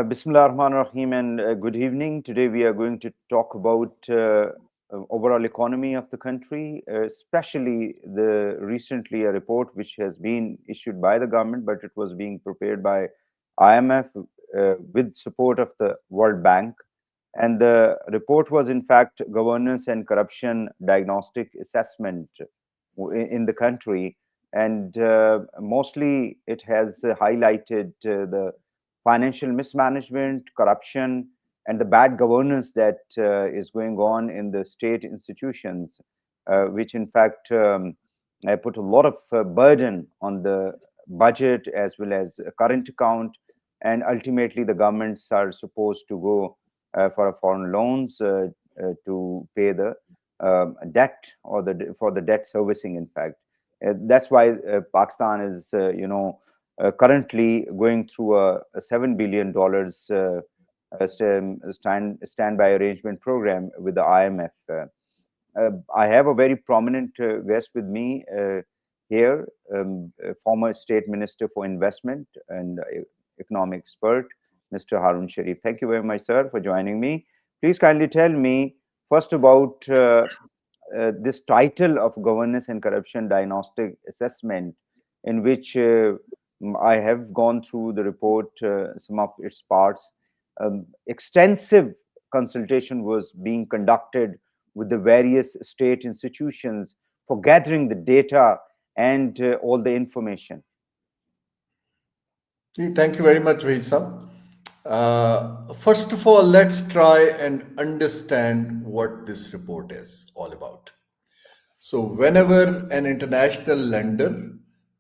Bismillah ar-Rahman ar-Rahim and good evening. Today we are going to talk about overall economy of the country, especially the recently a report which has been issued by the government, but it was being prepared by IMF with support of the World Bank. And the report was in fact governance and corruption diagnostic assessment in the country. And mostly it has highlighted the financial mismanagement, corruption, and the bad governance that is going on in the state institutions, which in fact put a lot of burden on the budget as well as a current account. And ultimately, the governments are supposed to go for a foreign loans to pay the debt or for the debt servicing. In fact, that's why Pakistan is, currently going through a $7 billion standby arrangement program with the IMF. I have a very prominent guest with me here, former State Minister for Investment and Economic Expert, Mr. Haroon Sharif. Thank you very much, sir, for joining me. Please kindly tell me first about this title of Governance and Corruption Diagnostic Assessment, in which I have gone through the report, some of its parts. Extensive consultation was being conducted with the various state institutions for gathering the data and all the information. Thank you very much, Vaisa. First of all, let's try and understand what this report is all about. So, whenever an international lender,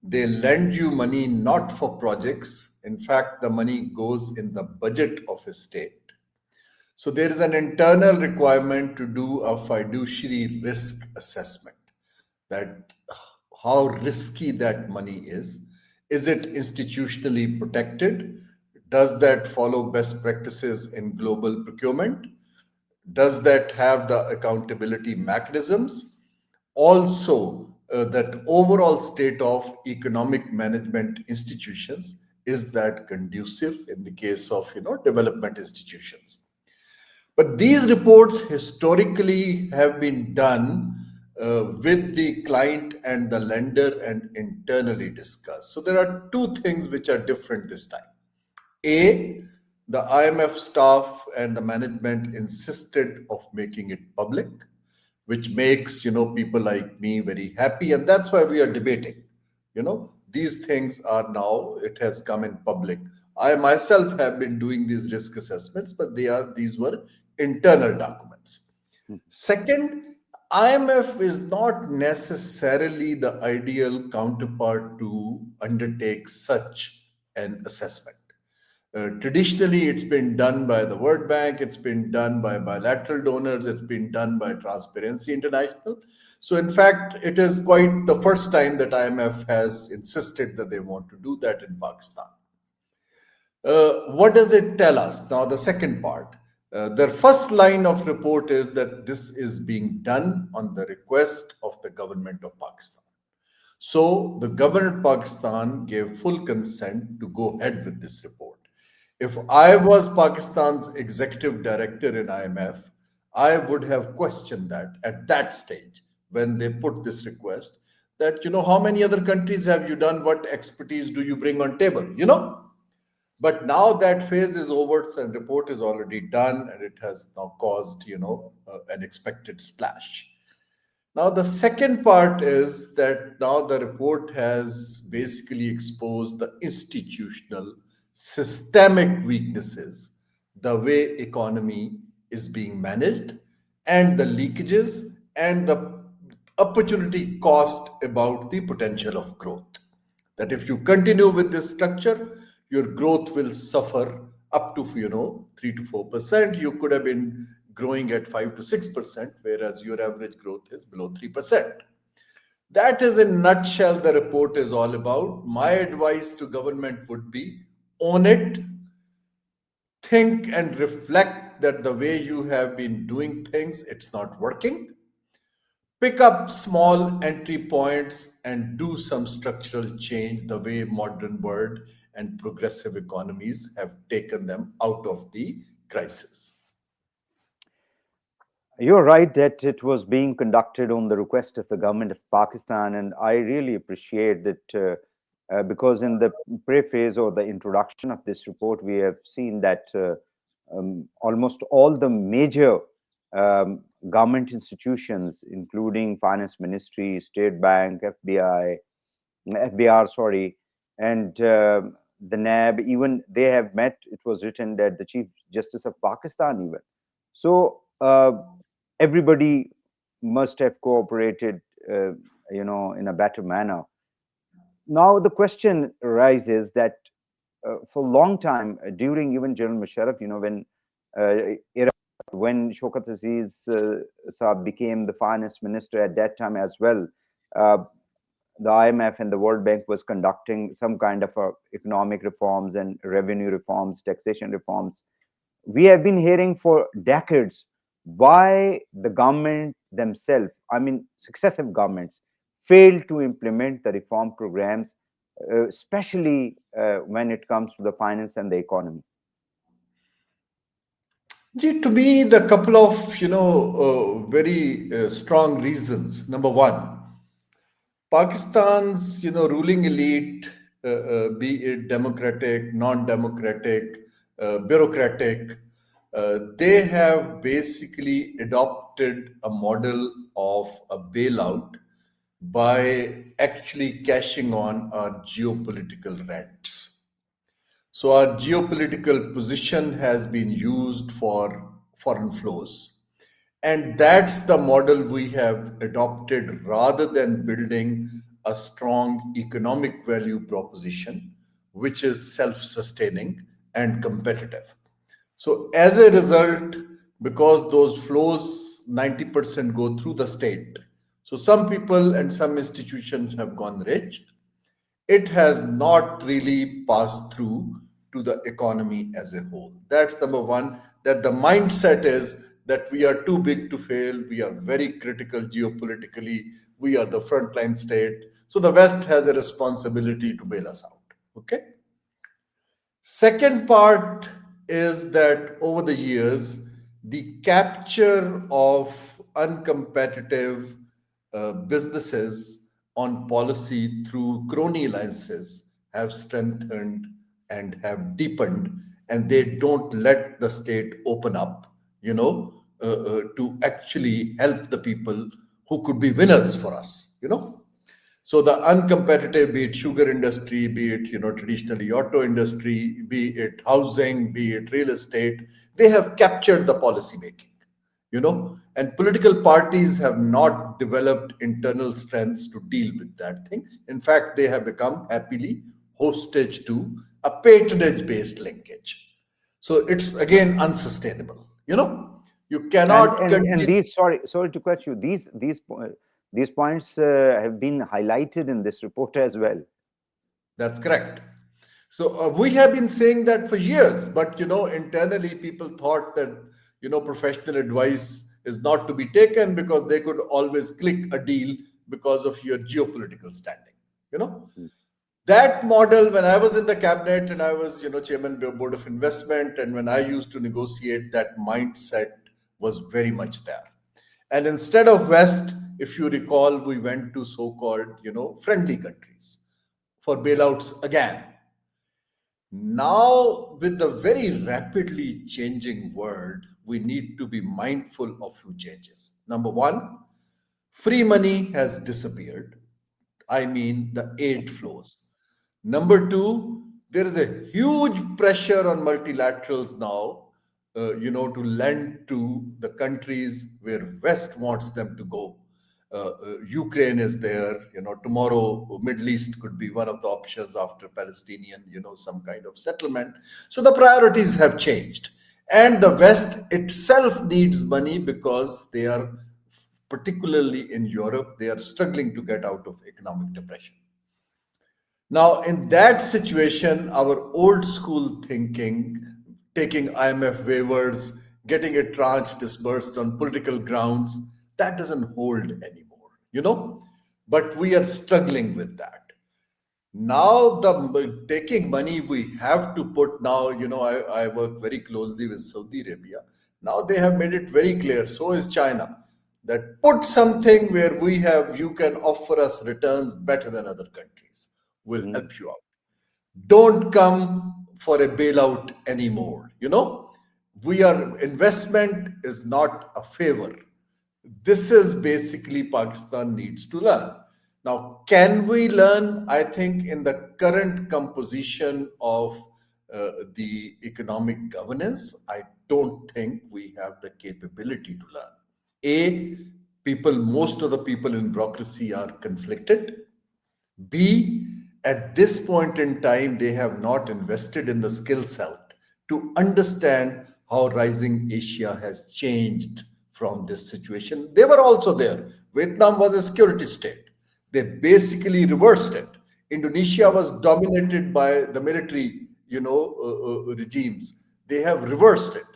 they lend you money not for projects. In fact, the money goes in the budget of a state. So, there is an internal requirement to do a fiduciary risk assessment, that how risky that money is. Is it institutionally protected? Does that follow best practices in global procurement? Does that have the accountability mechanisms? Also, that overall state of economic management institutions, is that conducive in the case of development institutions? But these reports historically have been done with the client and the lender and internally discussed. So there are two things which are different this time. A, the IMF staff and the management insisted of making it public, which makes people like me very happy, and that's why we are debating. These things are now, it has come in public. I myself have been doing these risk assessments, but these were internal documents. Hmm. Second, IMF is not necessarily the ideal counterpart to undertake such an assessment. Traditionally, it's been done by the World Bank, it's been done by bilateral donors, it's been done by Transparency International. So, in fact, it is quite the first time that IMF has insisted that they want to do that in Pakistan. What does it tell us? Now, the second part. Their first line of report is that this is being done on the request of the government of Pakistan. So, the government of Pakistan gave full consent to go ahead with this report. If I was Pakistan's executive director in IMF, I would have questioned that at that stage when they put this request, that, how many other countries have you done? What expertise do you bring on table? But now that phase is over, and report is already done, and it has now caused, an expected splash. Now, the second part is that now the report has basically exposed the institutional, systemic weaknesses, the way economy is being managed, and the leakages and the opportunity cost about the potential of growth. That if you continue with this structure, your growth will suffer up to 3 to 4%. You could have been growing at 5 to 6%, whereas your average growth is below 3%. That is in nutshell the report is all about. My advice to government would be, own it, think and reflect that the way you have been doing things, it's not working. pick up small entry points and do some structural change the way modern world and progressive economies have taken them out of the crisis. You're right that it was being conducted on the request of the government of Pakistan, and I really appreciate that because in the preface or the introduction of this report, we have seen that almost all the major government institutions, including Finance Ministry, State Bank, FBR, sorry, and the NAB, even they have met. It was written that the Chief Justice of Pakistan, even. So everybody must have cooperated, in a better manner. Now the question arises that for a long time, during even General Musharraf, era, when Shaukat Aziz Saab became the finance minister at that time as well, uh, the IMF and the World Bank was conducting some kind of economic reforms and revenue reforms, taxation reforms. We have been hearing for decades why the government themselves, I mean, successive governments, failed to implement the reform programs, especially when it comes to the finance and the economy. Gee, to me, the couple of very strong reasons. Number one, Pakistan's ruling elite, be it democratic, non-democratic, bureaucratic, they have basically adopted a model of a bailout by actually cashing on our geopolitical rents. So our geopolitical position has been used for foreign flows. And that's the model we have adopted rather than building a strong economic value proposition, which is self sustaining and competitive. So, as a result, because those flows 90% go through the state, so some people and some institutions have gone rich, it has not really passed through to the economy as a whole. That's number one, that the mindset is that we are too big to fail, we are very critical geopolitically, we are the frontline state. So the West has a responsibility to bail us out. Okay. Second part is that over the years, the capture of uncompetitive businesses on policy through crony alliances have strengthened and have deepened, and they don't let the state open up, to actually help the people who could be winners for us. So the uncompetitive, be it sugar industry, be it traditionally auto industry, be it housing, be it real estate, they have captured the policy making. And political parties have not developed internal strengths to deal with that thing. In fact, they have become happily hostage to a patronage based linkage. So it's again unsustainable. You And cannot and and continue. these, sorry to cut you. These points have been highlighted in this report as well. That's correct. So we have been saying that for years, but internally people thought that professional advice is not to be taken because they could always click a deal because of your geopolitical standing. You know Mm. that model, when I was in the cabinet and I was chairman board of investment, and when I used to negotiate, that mindset was very much there. And instead of West, if you recall, we went to so-called friendly countries for bailouts again. Now, with the very rapidly changing world, we need to be mindful of few changes. Number one, free money has disappeared. I mean, the aid flows. Number two, there is a huge pressure on multilaterals now, to lend to the countries where West wants them to go. Ukraine is there. Tomorrow, Middle East could be one of the options after Palestinian, some kind of settlement. So the priorities have changed. And the West itself needs money because they are, particularly in Europe, they are struggling to get out of economic depression. Now, in that situation, our old school thinking, taking IMF waivers, getting a tranche disbursed on political grounds, that doesn't hold anymore. you know, but we are struggling with that. Now the taking money we have to put now, I work very closely with Saudi Arabia. Now they have made it very clear, so is China, that put something where we have, you can offer us returns better than other countries. Will Mhm. help you out. Don't come for a bailout anymore. We are, investment is not a favor. This is basically Pakistan needs to learn. Now, can we learn? I think in the current composition of the economic governance, I don't think we have the capability to learn. A, most of the people in bureaucracy are conflicted. B, at this point in time, they have not invested in the skill set to understand how rising Asia has changed from this situation. They were also there. Vietnam was a security state. They basically reversed it. Indonesia was dominated by the military, regimes. They have reversed it.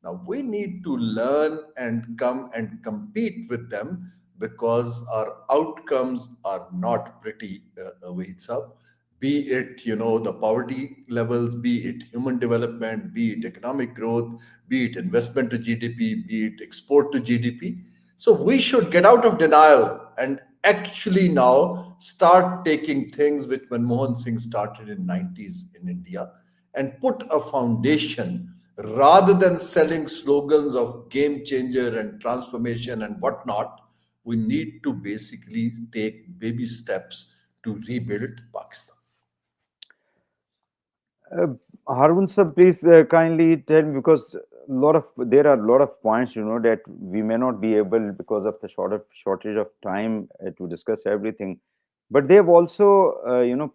Now we need to learn and come and compete with them because our outcomes are not pretty, Waheed Saab. Be it, the poverty levels, be it human development, be it economic growth, be it investment to GDP, be it export to GDP. So we should get out of denial and actually now start taking things which Manmohan Singh started in 90s in India and put a foundation rather than selling slogans of game changer and transformation and whatnot. We need to basically take baby steps to rebuild Pakistan. Uh, Harun sir, please kindly tell me, because there are a lot of points that we may not be able, because of the shortage of time, to discuss everything. But they have also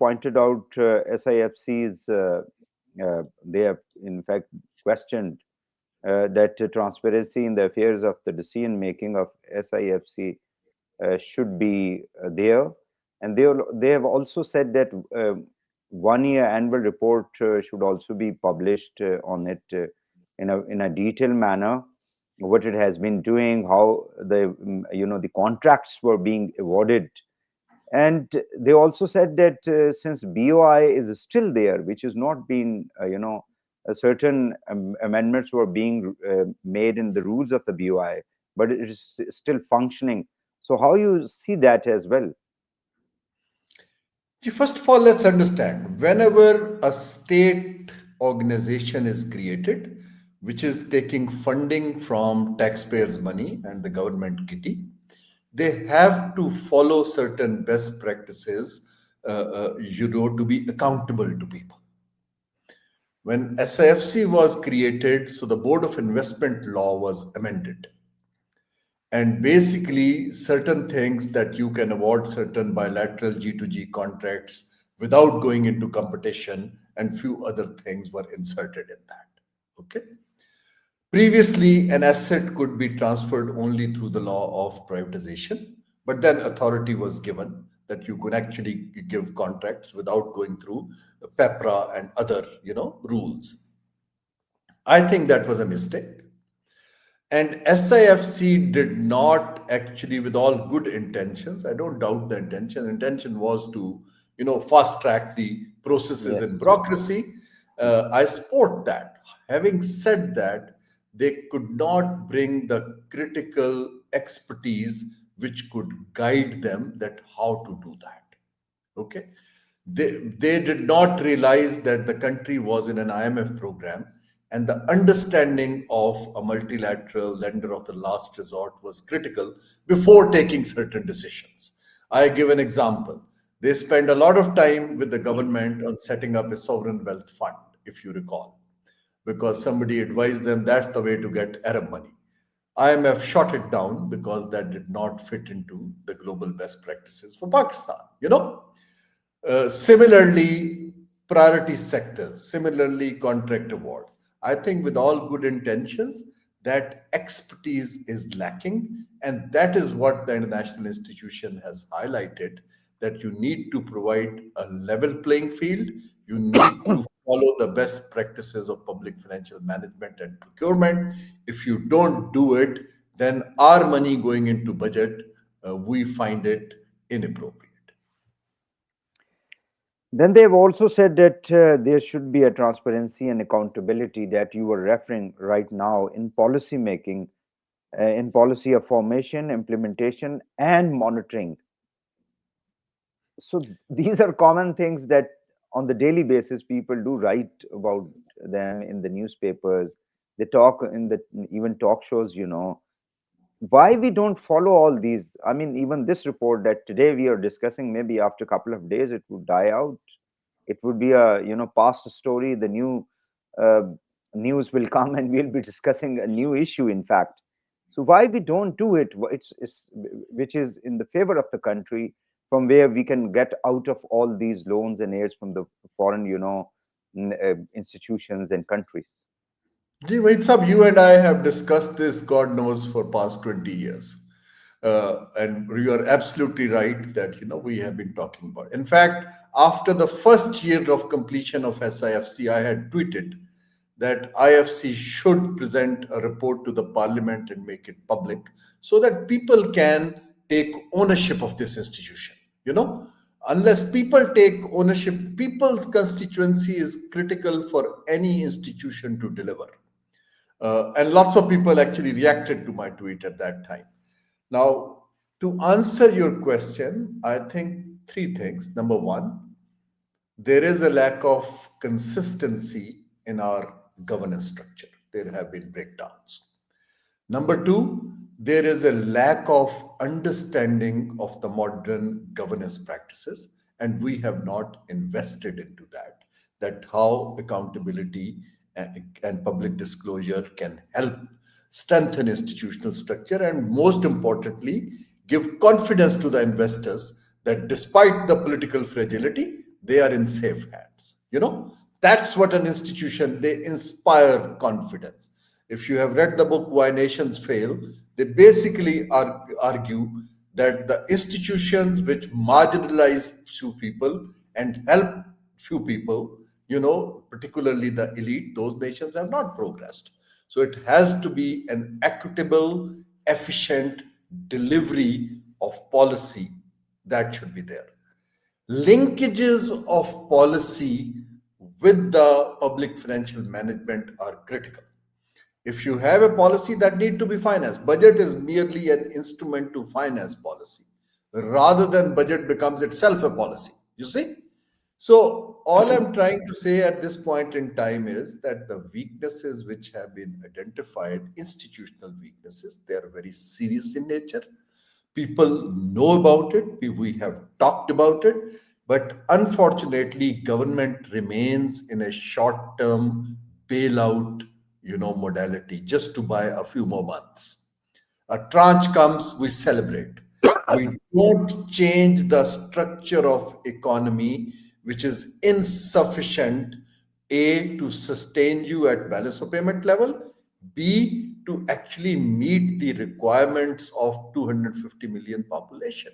pointed out SIFC's. They have in fact questioned that transparency in the affairs of the decision making of SIFC should be there. And they have also said that 1 year annual report should also be published on it in a detailed manner, what it has been doing, how the contracts were being awarded. And they also said that since BOI is still there, which is not been, a certain amendments were being made in the rules of the BOI, but it is still functioning. So how you see that as well? See, first of all, let's understand whenever a state organization is created, which is taking funding from taxpayers' money and the government kitty, they have to follow certain best practices, to be accountable to people. When SIFC was created, so the Board of Investment Law was amended. And basically, certain things that you can award certain bilateral G2G contracts without going into competition, and few other things were inserted in that. Okay. Previously, an asset could be transferred only through the law of privatization, but then authority was given that you could actually give contracts without going through PEPRA and other, rules. I think that was a mistake. And SIFC did not actually, with all good intentions, I don't doubt the intention. Intention was to, fast track the processes in Yes. bureaucracy. I support that. Having said that, they could not bring the critical expertise which could guide them that how to do that. Okay. They did not realize that the country was in an IMF program, and the understanding of a multilateral lender of the last resort was critical before taking certain decisions. I give an example. They spent a lot of time with the government on setting up a sovereign wealth fund, if you recall, because somebody advised them that's the way to get Arab money. IMF shot it down because that did not fit into the global best practices for Pakistan. Similarly, priority sectors, similarly, contract awards. I think with all good intentions, that expertise is lacking. And that is what the international institution has highlighted, that you need to provide a level playing field. You need to follow the best practices of public financial management and procurement. If you don't do it, then our money going into budget we find it inappropriate. Then they've also said that there should be a transparency and accountability that you were referring right now in policy making, in policy of formation, implementation, and monitoring. So these are common things that on the daily basis people do write about them in the newspapers. They talk in the even talk shows, why we don't follow all these. I mean, even this report that today we are discussing, maybe after a couple of days it would die out. It would be a past story. The new uh, news will come and we'll be discussing a new issue, in fact. So why we don't do it, it's which is in the favor of the country, from where we can get out of all these loans and aids from the foreign institutions and countries. Ji, Waheed Sahab, you and I have discussed this, God knows, for past 20 years. And you are absolutely right that, we have been talking about. In fact, after the first year of completion of SIFC, I had tweeted that IFC should present a report to the parliament and make it public so that people can take ownership of this institution. Unless people take ownership, people's constituency is critical for any institution to deliver. And lots of people actually reacted to my tweet at that time. Now, to answer your question, I think three things. Number one, there is a lack of consistency in our governance structure. There have been breakdowns. Number two, there is a lack of understanding of the modern governance practices, and we have not invested into that. That how accountability and public disclosure can help strengthen institutional structure, and most importantly, give confidence to the investors that despite the political fragility, they are in safe hands. That's what an institution, they inspire confidence. If you have read the book Why Nations Fail, they basically argue that the institutions which marginalize few people and help few people, particularly the elite, those nations have not progressed. So it has to be an equitable, efficient delivery of policy that should be there. Linkages of policy with the public financial management are critical. If you have a policy that need to be financed, budget is merely an instrument to finance policy rather than budget becomes itself a policy. You see? So all I'm trying to say at this point in time is that the weaknesses which have been identified, institutional weaknesses, they are very serious in nature. People know about it. We have talked about it. But unfortunately, government remains in a short-term bailout, modality just to buy a few more months. A tranche comes, we celebrate. We don't change the structure of economy, which is insufficient, A, to sustain you at balance of payment level, B, to actually meet the requirements of 250 million population.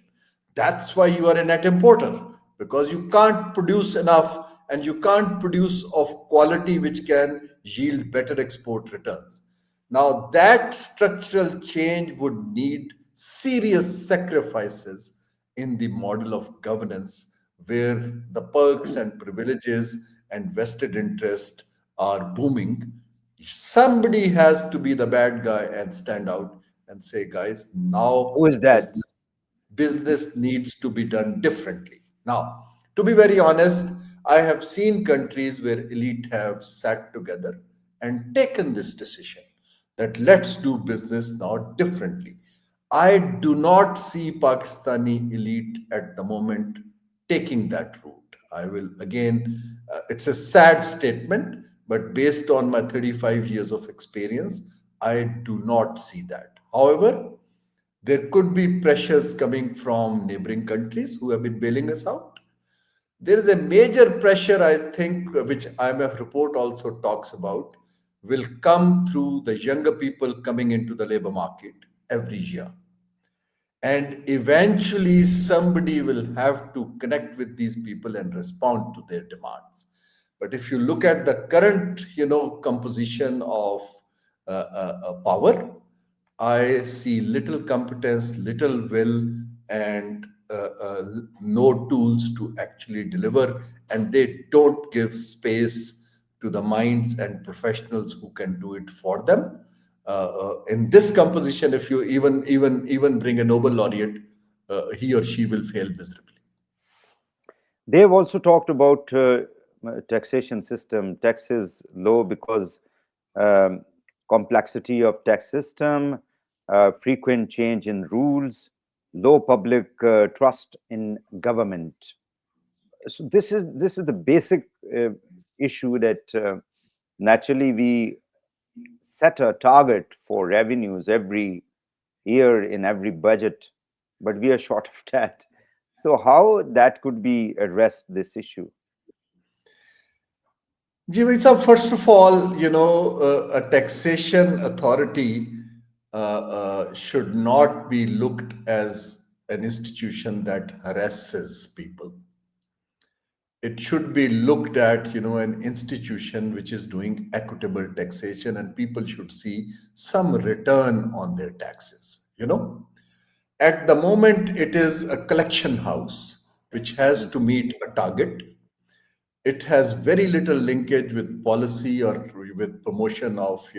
That's why you are a net importer, because you can't produce enough and you can't produce of quality which can yield better export returns. Now, that structural change would need serious sacrifices in the model of governance where the perks and privileges and vested interest are booming. Somebody has to be the bad guy and stand out and say, guys, now Who is that? business needs to be done differently. Now, to be very honest, I have seen countries where elite have sat together and taken this decision that let's do business now differently. I do not see Pakistani elite at the moment taking that route. I will again, it's a sad statement, but based on my 35 years of experience, I do not see that. However, there could be pressures coming from neighboring countries who have been bailing us out. There is a major pressure, I think, which IMF report also talks about, will come through the younger people coming into the labor market every year. And eventually, somebody will have to connect with these people and respond to their demands. But if you look at the current, composition of power, I see little competence, little will and no tools to actually deliver, and they don't give space to the minds and professionals who can do it for them. In this composition, if you even bring a Nobel laureate, he or she will fail miserably. They have also talked about taxation system. Tax is low because um, complexity of tax system, frequent change in rules, low public trust in government. So this is the basic issue that naturally we set a target for revenues every year in every budget, but we are short of that. So how that could be addressed, this issue? Jimmy, so first of all, a taxation authority should not be looked as an institution that harasses people. It should be looked at, an institution which is doing equitable taxation, and people should see some return on their taxes. At the moment, it is a collection house which has Mm. to meet a target. It has very little linkage with policy or with promotion of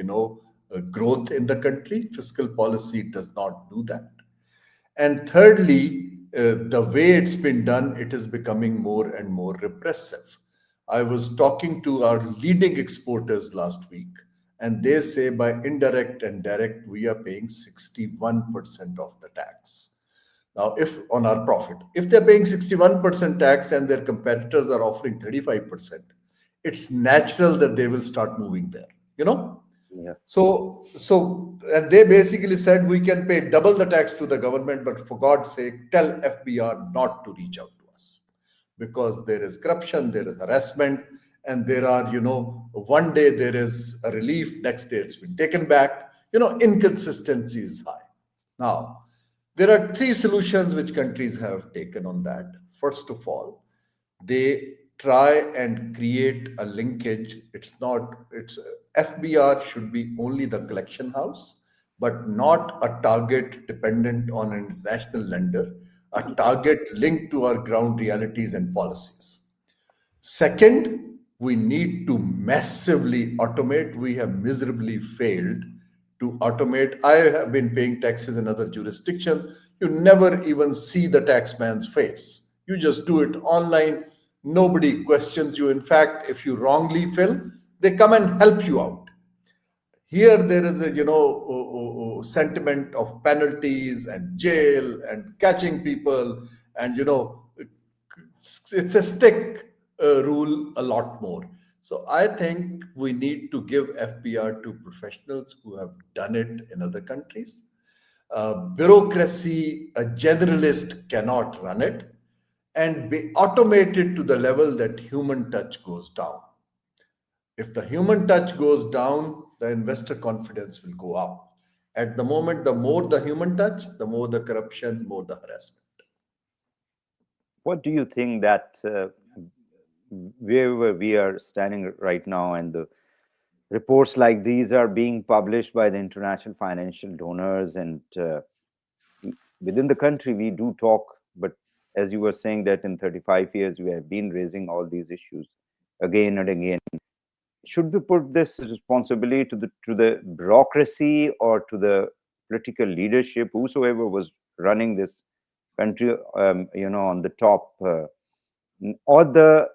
growth in the country. Fiscal policy does not do that. And thirdly, the way it's been done, it is becoming more and more repressive. I was talking to our leading exporters last week, and they say by indirect and direct, we are paying 61% of the tax. Now, if on our profit, if they're paying 61% tax and their competitors are offering 35%, it's natural that they will start moving there, you know? Yeah. So and they basically said we can pay double the tax to the government, but for God's sake, tell FBR not to reach out to us because there is corruption, there is harassment, and there are, one day there is a relief, next day it's been taken back. Inconsistency is high. Now, there are three solutions which countries have taken on that. First of all, they try and create a linkage. It's FBR should be only the collection house, but not a target dependent on an international lender, a target linked to our ground realities and policies. Second, we need to massively automate. We have miserably failed to automate. I have been paying taxes in other jurisdictions. You never even see the taxman's face. You just do it online. Nobody questions you. In fact, if you wrongly fill, they come and help you out. Here, there is a sentiment of penalties and jail and catching people, and it's a stick rule a lot more. So I think we need to give FBR to professionals who have done it in other countries. Bureaucracy, a generalist cannot run it, and be automated to the level that human touch goes down. If the human touch goes down, the investor confidence will go up. At the moment, the more the human touch, the more the corruption, more the harassment. What do you think that wherever we are standing right now, and the reports like these are being published by the international financial donors, and within the country we do talk, but as you were saying that in 35 years we have been raising all these issues again and again, should we put this responsibility to the bureaucracy or to the political leadership, whosoever was running this country, on the top, or the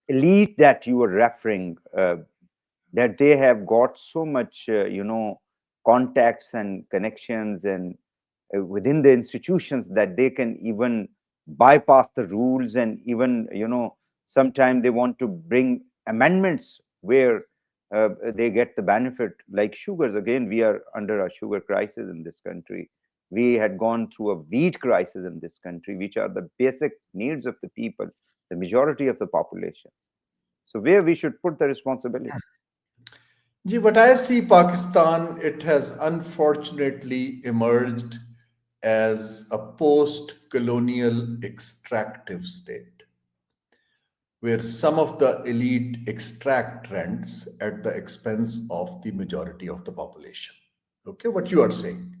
elite that you were referring, that they have got so much, contacts and connections and within the institutions that they can even bypass the rules, and even sometimes they want to bring amendments where they get the benefit, like sugars. Again, we are under a sugar crisis in this country. We had gone through a wheat crisis in this country, which are the basic needs of the people, the majority of the population. So where we should put the responsibility? Ji, what I see Pakistan, it has unfortunately emerged as a post-colonial extractive state, where some of the elite extract rents at the expense of the majority of the population. Okay, what you are saying.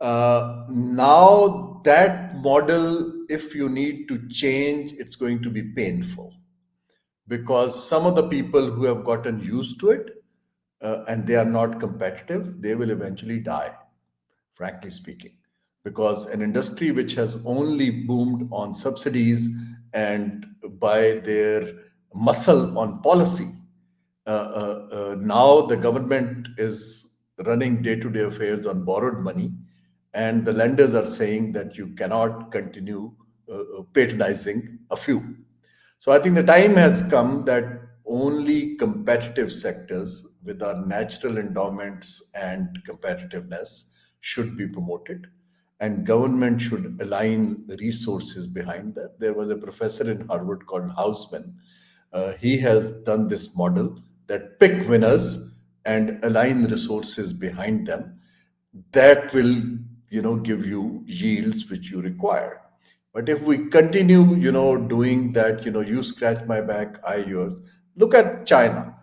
Now, that model, if you need to change, it's going to be painful because some of the people who have gotten used to it and they are not competitive, they will eventually die, frankly speaking, because an industry which has only boomed on subsidies and by their muscle on policy, now the government is running day to day affairs on borrowed money, and the lenders are saying that you cannot continue patronizing a few. So I think the time has come that only competitive sectors with our natural endowments and competitiveness should be promoted, and government should align resources behind that. There was a professor in Harvard called Hausman. He has done this model that pick winners and align resources behind them. That will, give you yields which you require. But if we continue, doing that, you scratch my back, I yours. Look at China.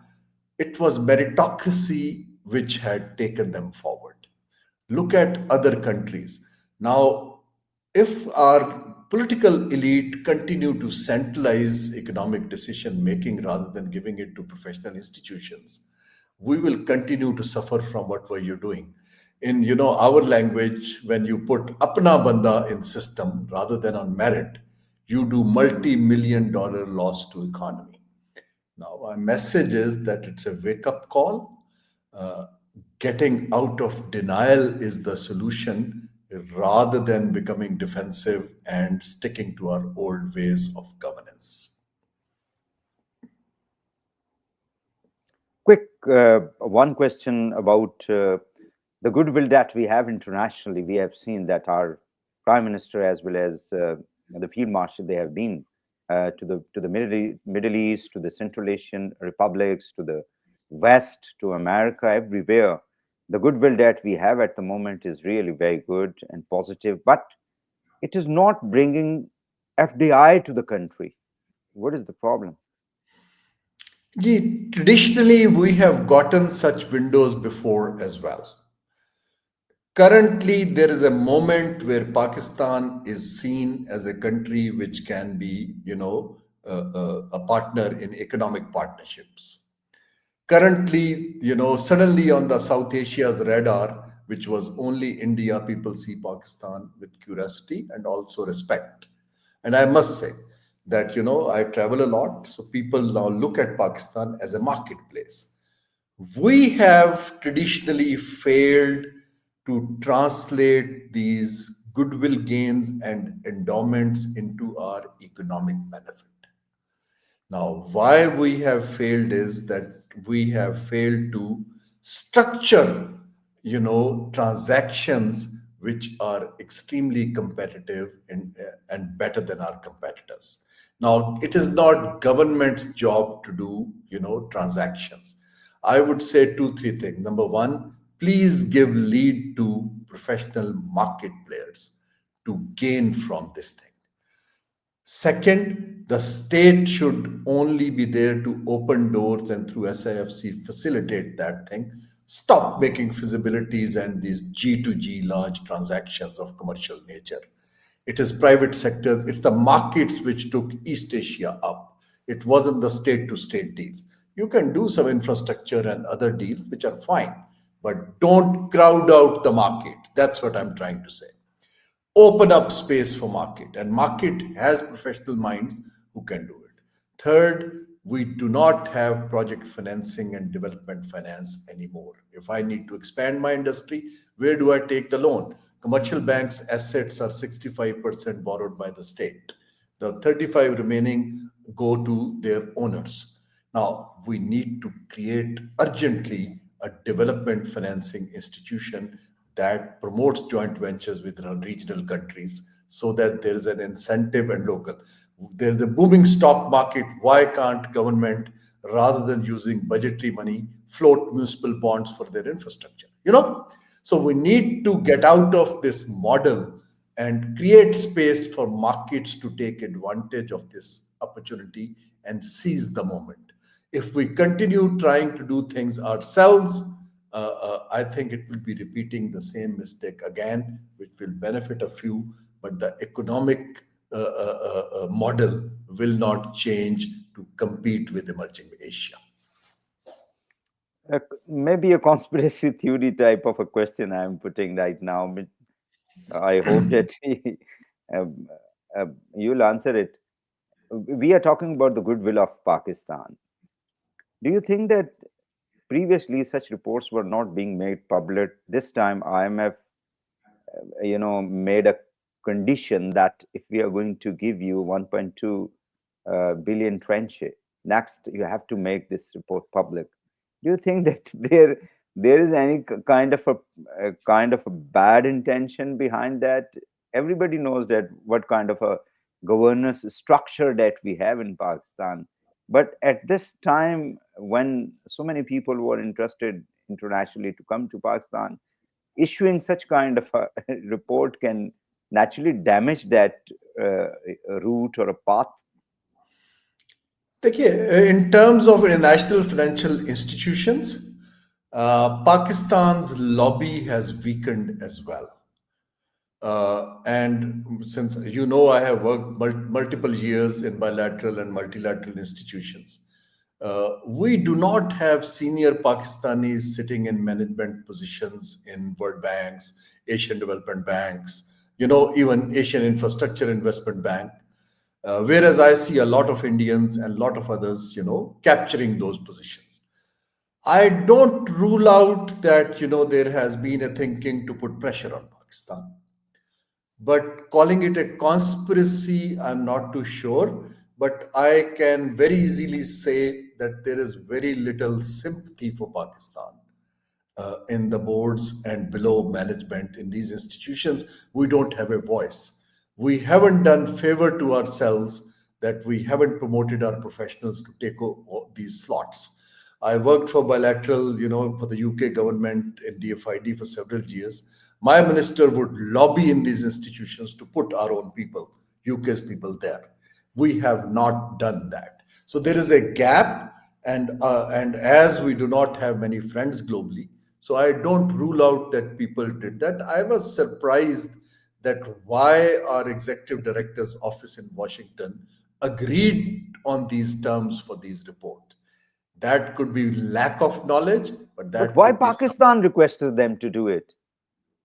It was meritocracy which had taken them forward. Look at other countries. Now, if our political elite continue to centralize economic decision making rather than giving it to professional institutions, we will continue to suffer from what were you doing. In our language, when you put apna banda in system rather than on merit, you do multi-million-dollar loss to economy. Now, my message is that it's a wake-up call. Uh, Getting out of denial is the solution rather than becoming defensive and sticking to our old ways of governance. Quick, one question about the goodwill that we have internationally. We have seen that our prime minister, as well as the field marshal, they have been to the Middle East, to the Central Asian republics, to the West, to America, everywhere. The goodwill that we have at the moment is really very good and positive, but it is not bringing FDI to the country. What is the problem? Traditionally, we have gotten such windows before as well. Currently, there is a moment where Pakistan is seen as a country which can be, a partner in economic partnerships. Currently, suddenly on the South Asia's radar, which was only India, people see Pakistan with curiosity and also respect. And I must say that, I travel a lot, so people now look at Pakistan as a marketplace. We have traditionally failed to translate these goodwill gains and endowments into our economic benefit. Now, why we have failed is that we have failed to structure, transactions which are extremely competitive and better than our competitors. Now, it is not government's job to do, transactions. I would say two, three things. Number one, please give lead to professional market players to gain from this thing. Second, the state should only be there to open doors and through SIFC facilitate that thing. Stop making feasibilities and these G2G large transactions of commercial nature. It is private sectors, it's the markets which took East Asia up. It wasn't the state to state deals. You can do some infrastructure and other deals which are fine, but don't crowd out the market. That's what I'm trying to say. Open up space for market, and market has professional minds who can do it. Third, we do not have project financing and development finance anymore. If I need to expand my industry, where do I take the loan? Commercial banks assets are 65% borrowed by the state. The 35 remaining go to their owners. Now we need to create urgently a development financing institution that promotes joint ventures with regional countries so that there is an incentive and local. There's a booming stock market. Why can't government, rather than using budgetary money, float municipal bonds for their infrastructure? So we need to get out of this model and create space for markets to take advantage of this opportunity and seize the moment. If we continue trying to do things ourselves, I think it will be repeating the same mistake again, which will benefit a few, but the economic model will not change to compete with emerging Asia. Maybe a conspiracy theory type of a question I'm putting right now, but I hope that um, you'll answer it. We are talking about the goodwill of Pakistan. Do you think that previously such reports were not being made public? This time, IMF, made a condition that if we are going to give you 1.2 billion tranche, next you have to make this report public. Do you think that there is any kind of a bad intention behind that? Everybody knows that what kind of a governance structure that we have in Pakistan, but at this time when so many people were interested internationally to come to Pakistan, issuing such kind of a report can naturally damage that route or a path. In terms of international financial institutions, Pakistan's lobby has weakened as well. And since you know, I have worked multiple years in bilateral and multilateral institutions. We do not have senior Pakistanis sitting in management positions in World Banks, Asian Development Banks, even Asian Infrastructure Investment Bank. Whereas I see a lot of Indians and a lot of others, capturing those positions. I don't rule out that, there has been a thinking to put pressure on Pakistan. But calling it a conspiracy, I'm not too sure. But I can very easily say that there is very little sympathy for Pakistan in the boards and below management in these institutions. We don't have a voice. We haven't done favor to ourselves that we haven't promoted our professionals to take these slots. I worked for bilateral, for the UK government in DFID for several years. My minister would lobby in these institutions to put our own people, UK's people there. We have not done that. So there is a gap, and as we do not have many friends globally, so I don't rule out that people did that. I was surprised that why our executive director's office in Washington agreed on these terms for these reports. That could be lack of knowledge, but But that why could be some. Pakistan requested them to do it?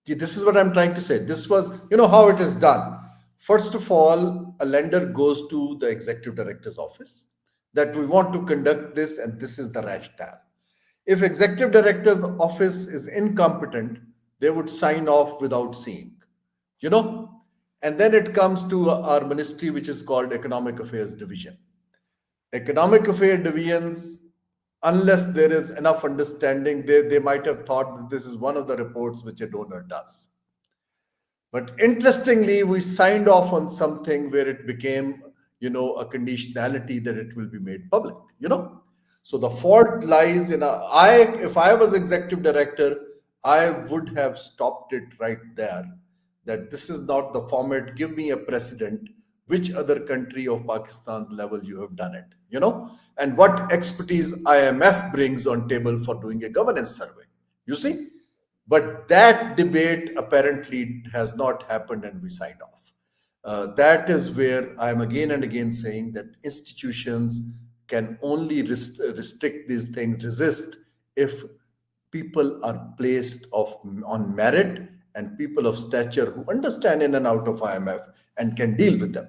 This is what I'm trying to say. This was, how it is done. First of all, a lender goes to the executive director's office that we want to conduct this, and this is the rationale. If executive director's office is incompetent, they would sign off without seeing, you know. And then it comes to our ministry, which is called Economic Affairs Division. Economic Affairs Divisions, unless there is enough understanding, they might have thought that this is one of the reports which a donor does. But interestingly, we signed off on something where it became, a conditionality that it will be made public. So the fault lies in if I was executive director, I would have stopped it right there. That this is not the format. Give me a precedent. Which other country of Pakistan's level you have done it, and what expertise IMF brings on table for doing a governance survey. You see, but that debate apparently has not happened, and we signed off. That is where I'm again and again saying that institutions can only restrict these things, resist, if people are placed on merit and people of stature who understand in and out of IMF and can deal with them.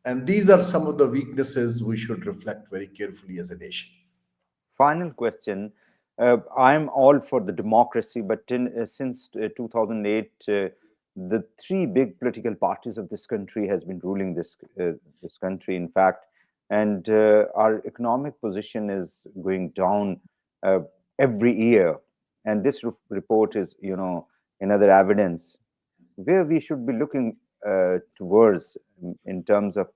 And these are some of the weaknesses we should reflect very carefully as a nation. Final question. I'm all for the democracy, but since 2008, the three big political parties of this country has been ruling this country, in fact, and our economic position is going down uh, every year. And this report is, another evidence where we should be looking towards in terms of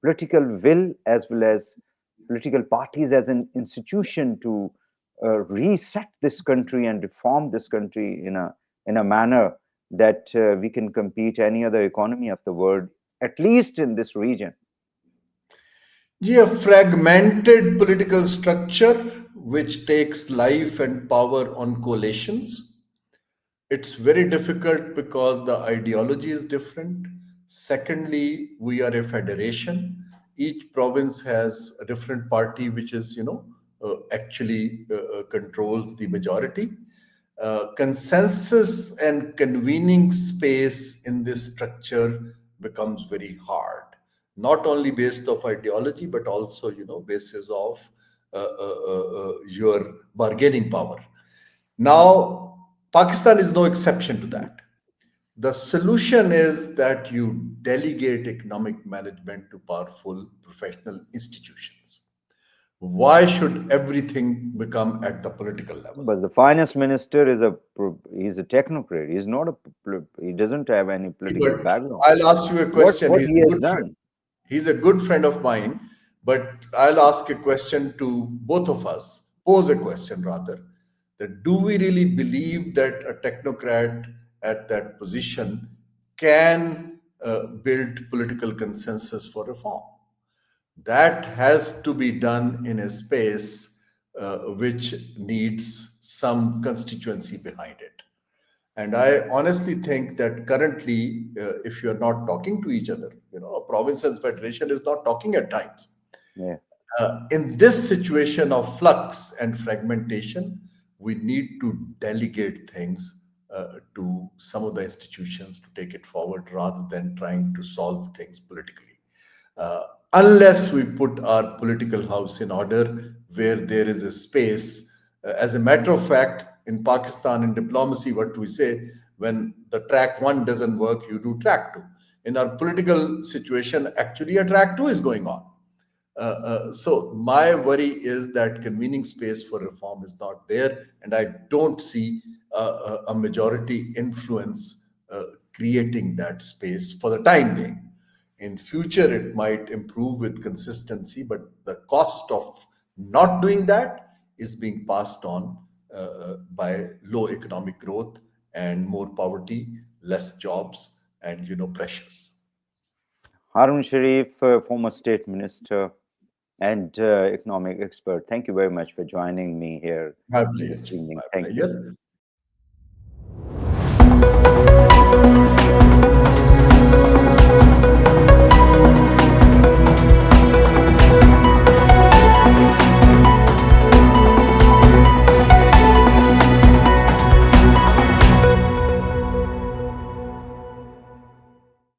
political will as well as political parties as an institution to reset this country and reform this country in a manner that we can compete any other economy of the world, at least in this region. Yeah, fragmented political structure which takes life and power on coalitions. It's very difficult because the ideology is different. Secondly, we are a federation. Each province has a different party, which is, actually controls the majority. Consensus and convening space in this structure becomes very hard, not only based of ideology, but also, basis of your bargaining power. Now, Pakistan is no exception to that. The solution is that you delegate economic management to powerful professional institutions. Why should everything become at the political level? But the finance minister is he's a technocrat. He's not he doesn't have any political But background. I'll ask you a What question. he has done? He's a good friend of mine, but I'll ask a question to both of us. Pose a question rather. That do we really believe that a technocrat at that position can build political consensus for reform? That has to be done in a space which needs some constituency behind it. And I honestly think that currently, if you're not talking to each other, a province and federation is not talking at times. Yeah. In this situation of flux and fragmentation, we need to delegate things to some of the institutions to take it forward rather than trying to solve things politically. Uh, unless we put our political house in order where there is a space. As a matter of fact, in Pakistan, in diplomacy, what we say, when the track one doesn't work, you do track two. In our political situation, actually, a track two is going on. So my worry is that convening space for reform is not there, and I don't see a majority influence creating that space for the time being. In future, it might improve with consistency, but the cost of not doing that is being passed on by low economic growth and more poverty, less jobs, and pressures. Haroon Sharif, former state minister and economic expert. Thank you very much for joining me here My this pleasure. evening. My Thank you. pleasure.